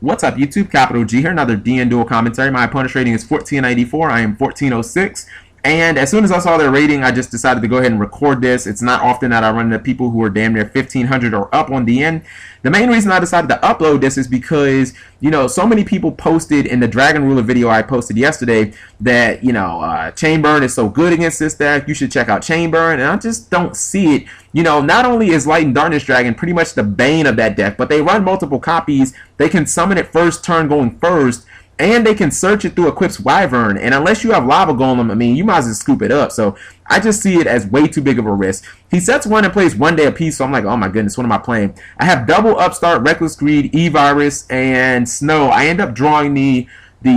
What's up, YouTube? Capital G here, another DN dual commentary. My opponent's rating is 1494. I am 1406. And as soon as I saw their rating, I just decided to go ahead and record this. It's not often that I run into people who are damn near 1500 or up on DN. The main reason I decided to upload this is because, you know, so many people posted in the Dragon Ruler video I posted yesterday that, you know, Chain Burn is so good against this deck. You should check out Chain Burn. And I just don't see it. You know, not only is Light and Darkness Dragon pretty much the bane of that deck, but they run multiple copies. They can summon it first turn going first. And they can search it through Equip's Wyvern. And unless you have Lava Golem, I mean, you might as well scoop it up. So I just see it as way too big of a risk. He sets one and plays 1 day apiece. So I'm like, oh my goodness, what am I playing? I have double Upstart, Reckless Greed, E-Virus, and Snow. I end up drawing the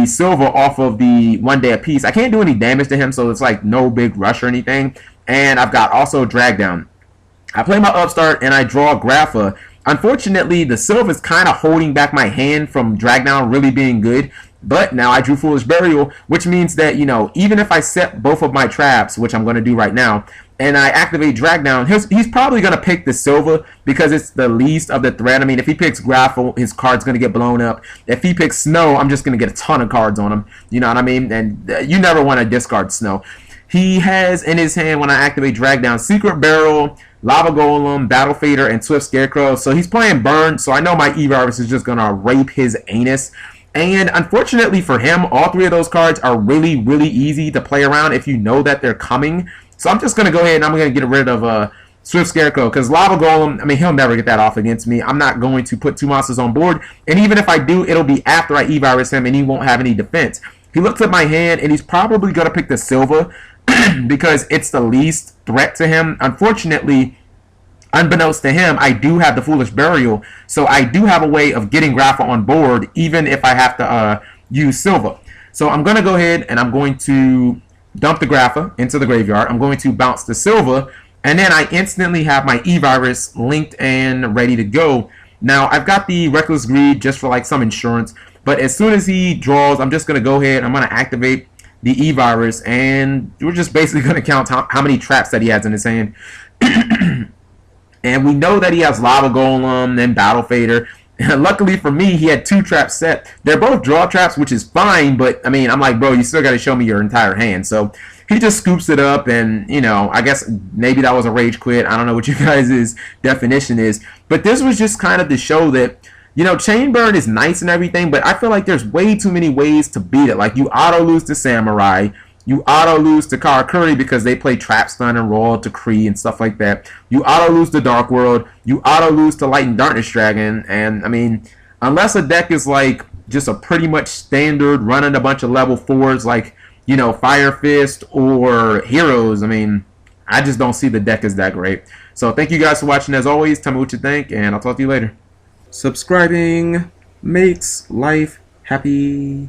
silver off of the 1 day apiece. I can't do any damage to him, so it's like no big rush or anything. And I've got also Drag Down. I play my Upstart and I draw Grapha. Unfortunately, the silver is kind of holding back my hand from Drag Down really being good. But now I drew Foolish Burial, which means that, you know, even if I set both of my traps, which I'm going to do right now, and I activate Drag Down, he's probably going to pick the silver because it's the least of the threat. I mean, if he picks Grapple, his card's going to get blown up. If he picks Snow, I'm just going to get a ton of cards on him. You know what I mean? And you never want to discard Snow. He has in his hand, when I activate Drag Down, Secret Barrel, Lava Golem, Battle Fader, and Swift Scarecrow. So he's playing Burn, so I know my E-Virus is just going to rape his anus. And unfortunately for him, all three of those cards are really, really easy to play around if you know that they're coming. So I'm just going to go ahead and I'm going to get rid of Swift Scarecrow, because Lava Golem, I mean, he'll never get that off against me. I'm not going to put 2 monsters on board. And even if I do, it'll be after I E-Virus him and he won't have any defense. He looks at my hand and he's probably going to pick the silver because it's the least threat to him. Unfortunately, unbeknownst to him, I do have the Foolish Burial, so I do have a way of getting Grapha on board, even if I have to use Silver. So I'm going to go ahead and I'm going to dump the Grapha into the graveyard. I'm going to bounce the Silver, and then I instantly have my E-Virus linked and ready to go. Now, I've got the Reckless Greed just for like some insurance, but as soon as he draws, I'm just going to go ahead, I'm going to activate the E-Virus, and we're just basically going to count how many traps that he has in his hand. And we know that he has Lava Golem and Battle Fader. And luckily for me, he had 2 traps set. They're both draw traps, which is fine, but I mean, I'm like, bro, you still got to show me your entire hand. So he just scoops it up, and, you know, I guess maybe that was a rage quit. I don't know what you guys' definition is. But this was just kind of to show that, you know, Chain Burn is nice and everything, but I feel like there's way too many ways to beat it. Like, you auto-lose to Samurai. You auto-lose to Karakuri because they play Trap Stun and Royal Decree and stuff like that. You auto-lose to Dark World. You auto-lose to Light and Darkness Dragon. And, I mean, unless a deck is, like, just a pretty much standard running a bunch of level 4s like, you know, Fire Fist or Heroes, I mean, I just don't see the deck as that great. So, thank you guys for watching as always. Tell me what you think, and I'll talk to you later. Subscribing makes life happy.